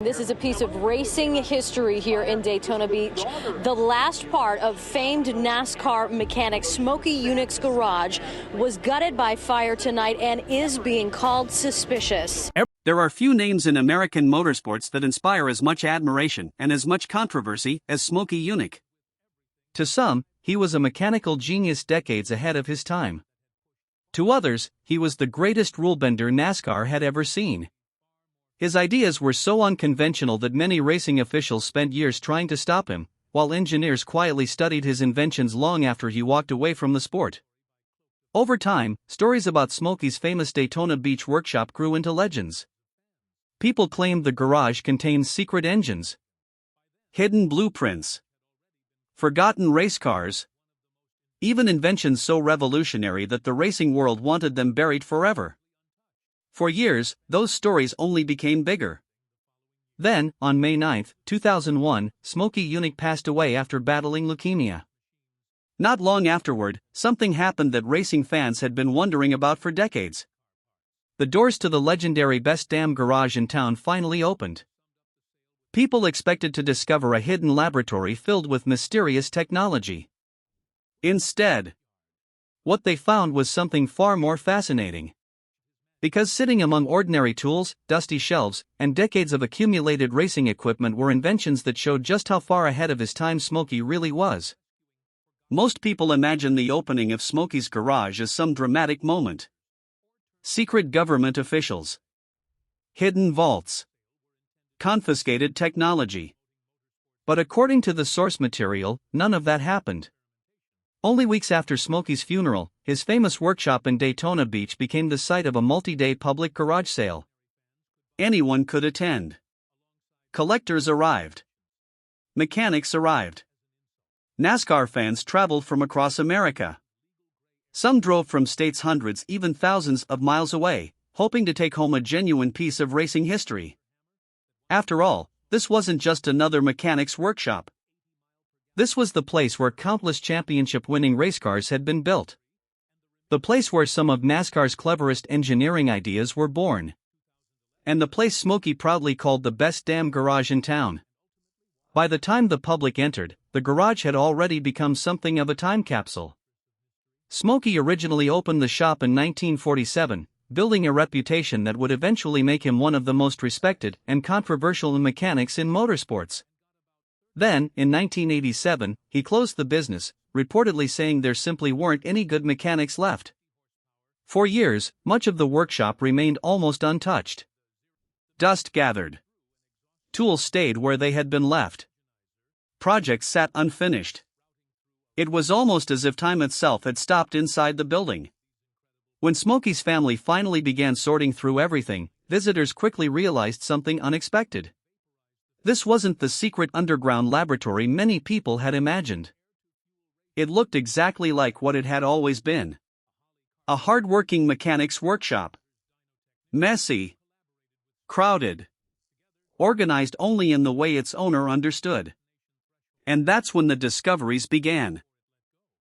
This is a piece of racing history here in Daytona Beach. The last part of famed NASCAR mechanic Smokey Yunick's garage was gutted by fire tonight and is being called suspicious. There are few names in American motorsports that inspire as much admiration and as much controversy as Smokey Yunick. To some, he was a mechanical genius decades ahead of his time. To others, he was the greatest rule-bender NASCAR had ever seen. His ideas were so unconventional that many racing officials spent years trying to stop him, while engineers quietly studied his inventions long after he walked away from the sport. Over time, stories about Smokey's famous Daytona Beach workshop grew into legends. People claimed the garage contained secret engines, Hidden blueprints, forgotten race cars, even inventions so revolutionary that the racing world wanted them buried forever. For years, those stories only became bigger. Then, on May 9, 2001, Smokey Yunick passed away after battling leukemia. Not long afterward, something happened that racing fans had been wondering about for decades. The doors to the legendary best damn garage in town finally opened. People expected to discover a hidden laboratory filled with mysterious technology. Instead, what they found was something far more fascinating. Because sitting among ordinary tools, dusty shelves, and decades of accumulated racing equipment were inventions that showed just how far ahead of his time Smokey really was. Most people imagine the opening of Smokey's garage as some dramatic moment. Secret government officials, hidden vaults, confiscated technology. But according to the source material, none of that happened. Only weeks after Smokey's funeral, his famous workshop in Daytona Beach became the site of a multi-day public garage sale. Anyone could attend. Collectors arrived. Mechanics arrived. NASCAR fans traveled from across America. Some drove from states hundreds, even thousands of miles away, hoping to take home a genuine piece of racing history. After all, this wasn't just another mechanic's workshop. This was the place where countless championship-winning race cars had been built. The place where some of NASCAR's cleverest engineering ideas were born. And the place Smokey proudly called the best damn garage in town. By the time the public entered, the garage had already become something of a time capsule. Smokey originally opened the shop in 1947, building a reputation that would eventually make him one of the most respected and controversial mechanics in motorsports. Then, in 1987, he closed the business, reportedly saying there simply weren't any good mechanics left. For years, much of the workshop remained almost untouched. Dust gathered. Tools stayed where they had been left. Projects sat unfinished. It was almost as if time itself had stopped inside the building. When Smokey's family finally began sorting through everything, visitors quickly realized something unexpected. This wasn't the secret underground laboratory many people had imagined. It looked exactly like what it had always been. A hard-working mechanic's workshop. Messy. Crowded. Organized only in the way its owner understood. And that's when the discoveries began.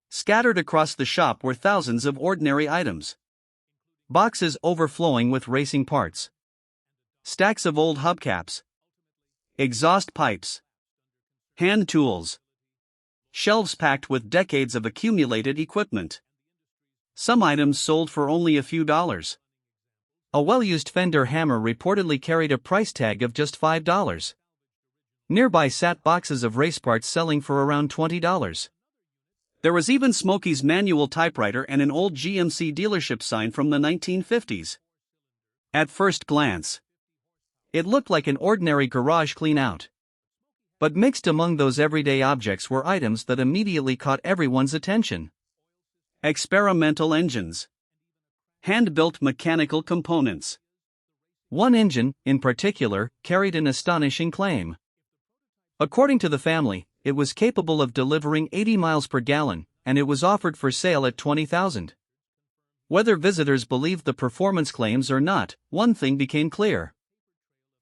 Scattered across the shop were thousands of ordinary items. Boxes overflowing with racing parts. Stacks of old hubcaps. Exhaust pipes. Hand tools. Shelves packed with decades of accumulated equipment. Some items sold for only a few dollars. A well-used Fender hammer reportedly carried a price tag of just $5. Nearby sat boxes of race parts selling for around $20. There was even Smokey's manual typewriter and an old GMC dealership sign from the 1950s. At first glance, it looked like an ordinary garage clean-out. But mixed among those everyday objects were items that immediately caught everyone's attention. Experimental engines. Hand-built mechanical components. One engine, in particular, carried an astonishing claim. According to the family, it was capable of delivering 80 miles per gallon, and it was offered for sale at $20,000. Whether visitors believed the performance claims or not, one thing became clear.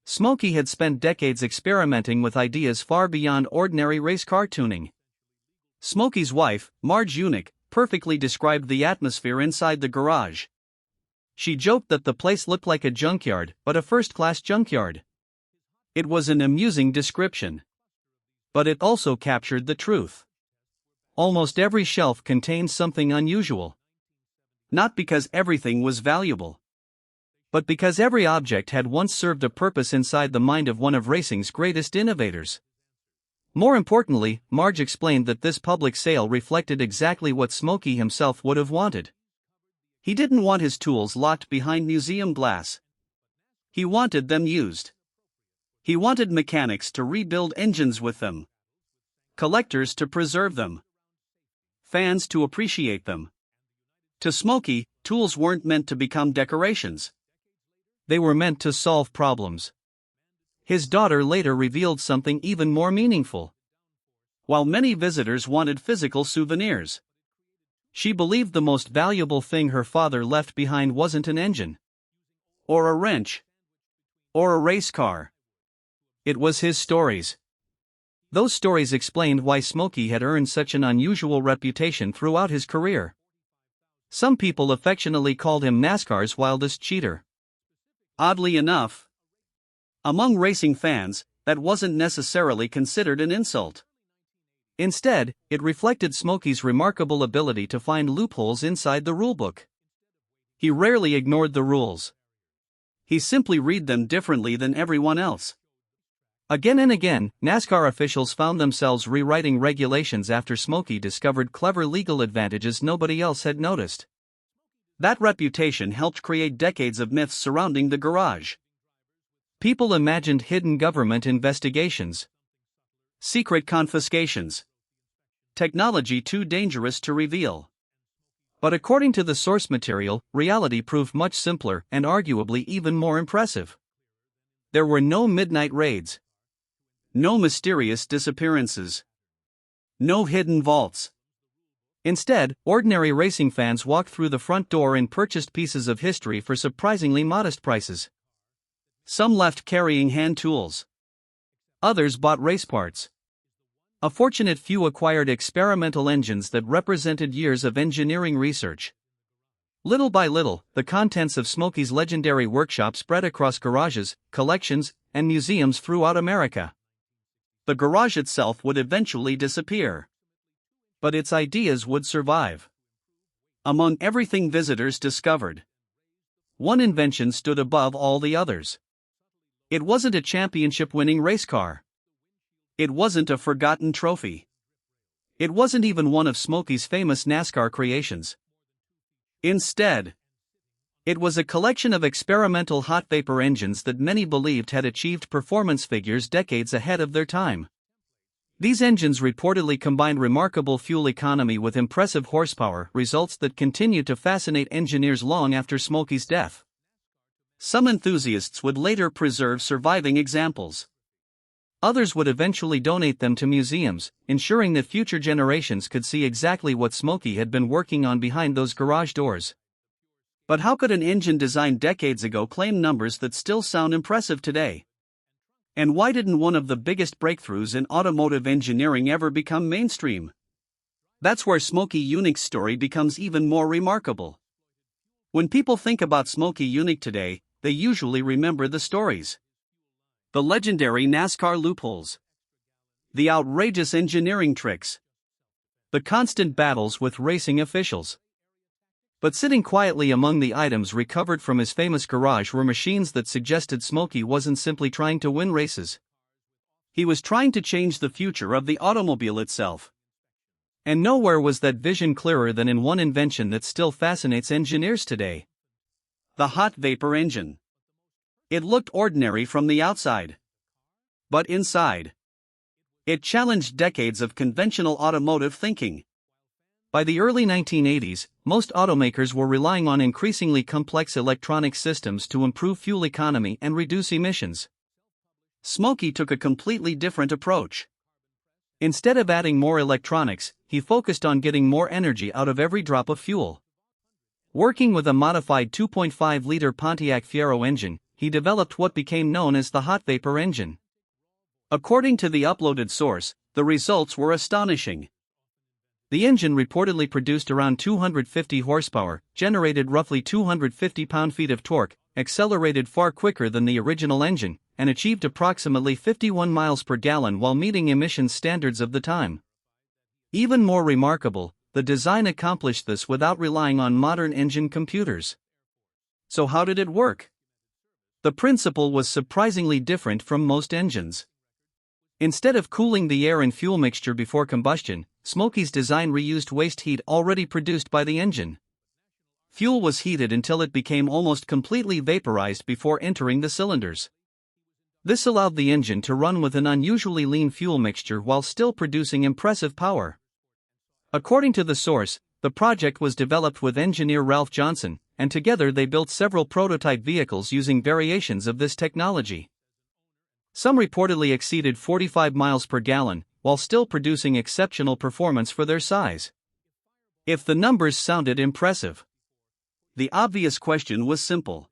Smokey had spent decades experimenting with ideas far beyond ordinary race car tuning. Smokey's wife, Marge Yunick, perfectly described the atmosphere inside the garage. She joked that the place looked like a junkyard, but a first-class junkyard. It was an amusing description. But it also captured the truth. Almost every shelf contained something unusual. Not because everything was valuable, but because every object had once served a purpose inside the mind of one of racing's greatest innovators. More importantly, Marge explained that this public sale reflected exactly what Smokey himself would have wanted. He didn't want his tools locked behind museum glass. He wanted them used. He wanted mechanics to rebuild engines with them, collectors to preserve them, fans to appreciate them. To Smokey, tools weren't meant to become decorations. They were meant to solve problems. His daughter later revealed something even more meaningful. While many visitors wanted physical souvenirs, she believed the most valuable thing her father left behind wasn't an engine, or a wrench, or a race car. It was his stories. Those stories explained why Smokey had earned such an unusual reputation throughout his career. Some people affectionately called him NASCAR's wildest cheater. Oddly enough, among racing fans, that wasn't necessarily considered an insult. Instead, it reflected Smokey's remarkable ability to find loopholes inside the rulebook. He rarely ignored the rules. He simply read them differently than everyone else. Again and again, NASCAR officials found themselves rewriting regulations after Smokey discovered clever legal advantages nobody else had noticed. That reputation helped create decades of myths surrounding the garage. People imagined hidden government investigations, secret confiscations, technology too dangerous to reveal. But according to the source material, reality proved much simpler and arguably even more impressive. There were no midnight raids, no mysterious disappearances, no hidden vaults. Instead, ordinary racing fans walked through the front door and purchased pieces of history for surprisingly modest prices. Some left carrying hand tools. Others bought race parts. A fortunate few acquired experimental engines that represented years of engineering research. Little by little, the contents of Smokey's legendary workshop spread across garages, collections, and museums throughout America. The garage itself would eventually disappear, but its ideas would survive. Among everything visitors discovered, one invention stood above all the others. It wasn't a championship-winning race car. It wasn't a forgotten trophy. It wasn't even one of Smokey's famous NASCAR creations. Instead, it was a collection of experimental hot vapor engines that many believed had achieved performance figures decades ahead of their time. These engines reportedly combined remarkable fuel economy with impressive horsepower, results that continued to fascinate engineers long after Smokey's death. Some enthusiasts would later preserve surviving examples. Others would eventually donate them to museums, ensuring that future generations could see exactly what Smokey had been working on behind those garage doors. But how could an engine designed decades ago claim numbers that still sound impressive today? And why didn't one of the biggest breakthroughs in automotive engineering ever become mainstream? That's where Smokey Yunick's story becomes even more remarkable. When people think about Smokey Yunick today, they usually remember the stories. The legendary NASCAR loopholes, the outrageous engineering tricks, the constant battles with racing officials. But sitting quietly among the items recovered from his famous garage were machines that suggested Smokey wasn't simply trying to win races. He was trying to change the future of the automobile itself. And nowhere was that vision clearer than in one invention that still fascinates engineers today: the hot vapor engine. It looked ordinary from the outside, but inside, it challenged decades of conventional automotive thinking. By the early 1980s, most automakers were relying on increasingly complex electronic systems to improve fuel economy and reduce emissions. Smokey took a completely different approach. Instead of adding more electronics, he focused on getting more energy out of every drop of fuel. Working with a modified 2.5-liter Pontiac Fiero engine, he developed what became known as the hot vapor engine. According to the uploaded source, the results were astonishing. The engine reportedly produced around 250 horsepower, generated roughly 250 pound-feet of torque, accelerated far quicker than the original engine, and achieved approximately 51 miles per gallon while meeting emissions standards of the time. Even more remarkable, the design accomplished this without relying on modern engine computers. So how did it work? The principle was surprisingly different from most engines. Instead of cooling the air and fuel mixture before combustion, Smokey's design reused waste heat already produced by the engine. Fuel was heated until it became almost completely vaporized before entering the cylinders. This allowed the engine to run with an unusually lean fuel mixture while still producing impressive power. According to the source, the project was developed with engineer Ralph Johnson, and together they built several prototype vehicles using variations of this technology. Some reportedly exceeded 45 miles per gallon, while still producing exceptional performance for their size. If the numbers sounded impressive, the obvious question was simple.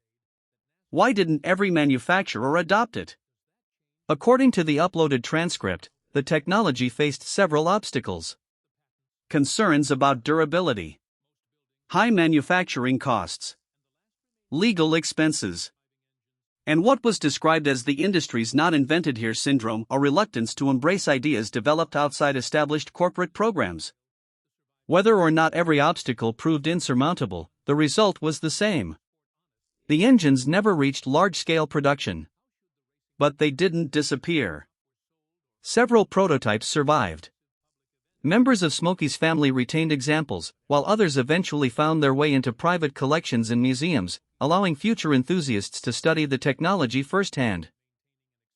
Why didn't every manufacturer adopt it? According to the uploaded transcript, the technology faced several obstacles. Concerns about durability, high manufacturing costs, legal expenses, and what was described as the industry's not invented here syndrome, a reluctance to embrace ideas developed outside established corporate programs. Whether or not every obstacle proved insurmountable, the result was the same. The engines never reached large-scale production. But they didn't disappear. Several prototypes survived. Members of Smokey's family retained examples, while others eventually found their way into private collections and museums, allowing future enthusiasts to study the technology firsthand.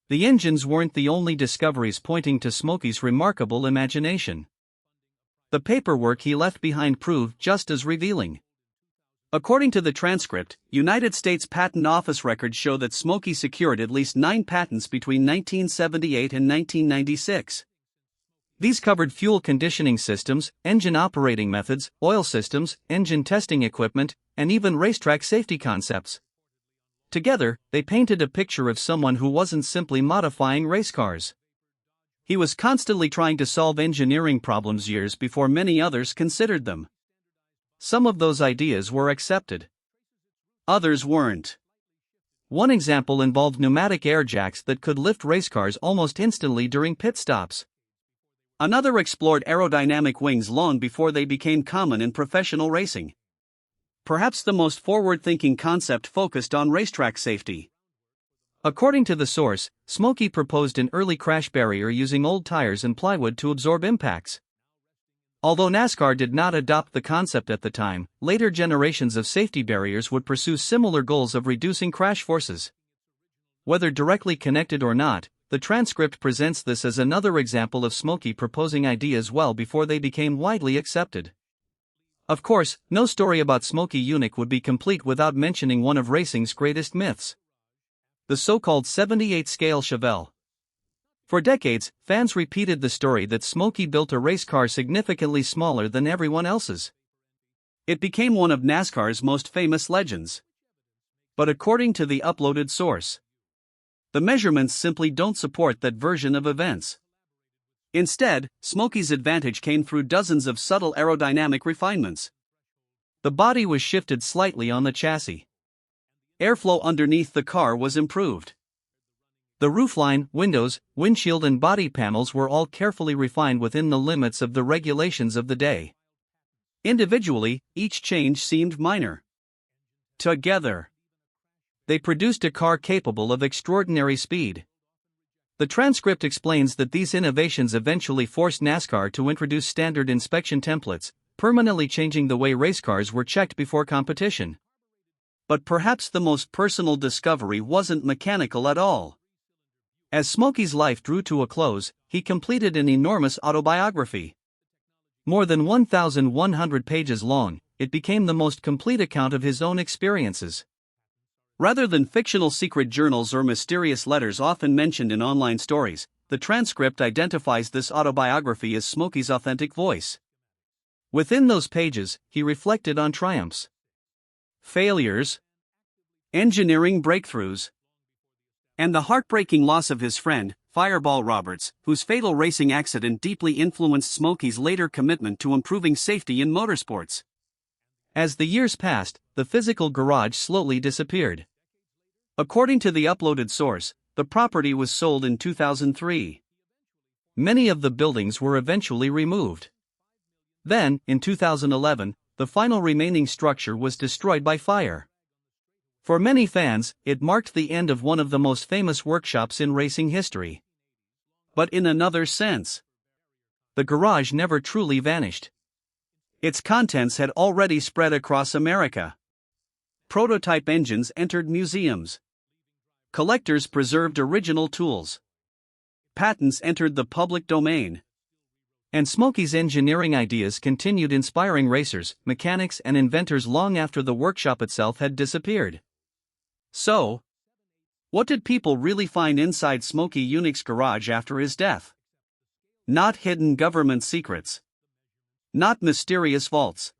The engines weren't the only discoveries pointing to Smokey's remarkable imagination. The paperwork he left behind proved just as revealing. According to the transcript, United States Patent Office records show that Smokey secured at least 9 patents between 1978 and 1996. These covered fuel conditioning systems, engine operating methods, oil systems, engine testing equipment, and even racetrack safety concepts. Together, they painted a picture of someone who wasn't simply modifying race cars. He was constantly trying to solve engineering problems years before many others considered them. Some of those ideas were accepted. Others weren't. One example involved pneumatic air jacks that could lift race cars almost instantly during pit stops. Another explored aerodynamic wings long before they became common in professional racing. Perhaps the most forward-thinking concept focused on racetrack safety. According to the source, Smokey proposed an early crash barrier using old tires and plywood to absorb impacts. Although NASCAR did not adopt the concept at the time, later generations of safety barriers would pursue similar goals of reducing crash forces. Whether directly connected or not, the transcript presents this as another example of Smokey proposing ideas well before they became widely accepted. Of course, no story about Smokey Yunick would be complete without mentioning one of racing's greatest myths: the so-called 78-scale Chevelle. For decades, fans repeated the story that Smokey built a race car significantly smaller than everyone else's. It became one of NASCAR's most famous legends. But according to the uploaded source, the measurements simply don't support that version of events. Instead, Smokey's advantage came through dozens of subtle aerodynamic refinements. The body was shifted slightly on the chassis. Airflow underneath the car was improved. The roofline, windows, windshield and body panels were all carefully refined within the limits of the regulations of the day. Individually, each change seemed minor. Together, they produced a car capable of extraordinary speed. The transcript explains that these innovations eventually forced NASCAR to introduce standard inspection templates, permanently changing the way race cars were checked before competition. But perhaps the most personal discovery wasn't mechanical at all. As Smokey's life drew to a close, he completed an enormous autobiography. More than 1,100 pages long, it became the most complete account of his own experiences. Rather than fictional secret journals or mysterious letters often mentioned in online stories, the transcript identifies this autobiography as Smokey's authentic voice. Within those pages, he reflected on triumphs, failures, engineering breakthroughs, and the heartbreaking loss of his friend, Fireball Roberts, whose fatal racing accident deeply influenced Smokey's later commitment to improving safety in motorsports. As the years passed, the physical garage slowly disappeared. According to the uploaded source, the property was sold in 2003. Many of the buildings were eventually removed. Then, in 2011, the final remaining structure was destroyed by fire. For many fans, it marked the end of one of the most famous workshops in racing history. But in another sense, the garage never truly vanished. Its contents had already spread across America. Prototype engines entered museums. Collectors preserved original tools. Patents entered the public domain. And Smokey's engineering ideas continued inspiring racers, mechanics, and inventors long after the workshop itself had disappeared. So, what did people really find inside Smokey Yunick's garage after his death? Not hidden government secrets. Not mysterious vaults.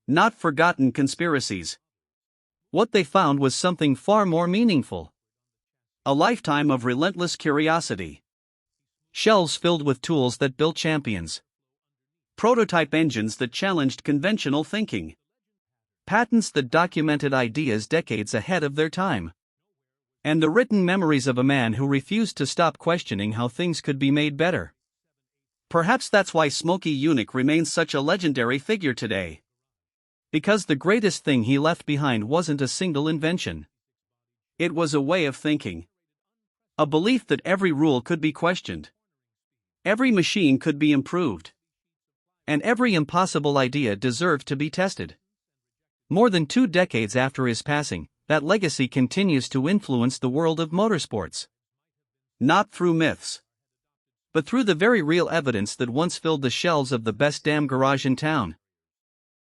Not forgotten conspiracies. What they found was something far more meaningful. A lifetime of relentless curiosity. Shelves filled with tools that built champions. Prototype engines that challenged conventional thinking. Patents that documented ideas decades ahead of their time. And the written memories of a man who refused to stop questioning how things could be made better. Perhaps that's why Smokey Yunick remains such a legendary figure today. Because the greatest thing he left behind wasn't a single invention. It was a way of thinking. A belief that every rule could be questioned. Every machine could be improved. And every impossible idea deserved to be tested. More than 2 decades after his passing, that legacy continues to influence the world of motorsports. Not through myths, but through the very real evidence that once filled the shelves of the best damn garage in town.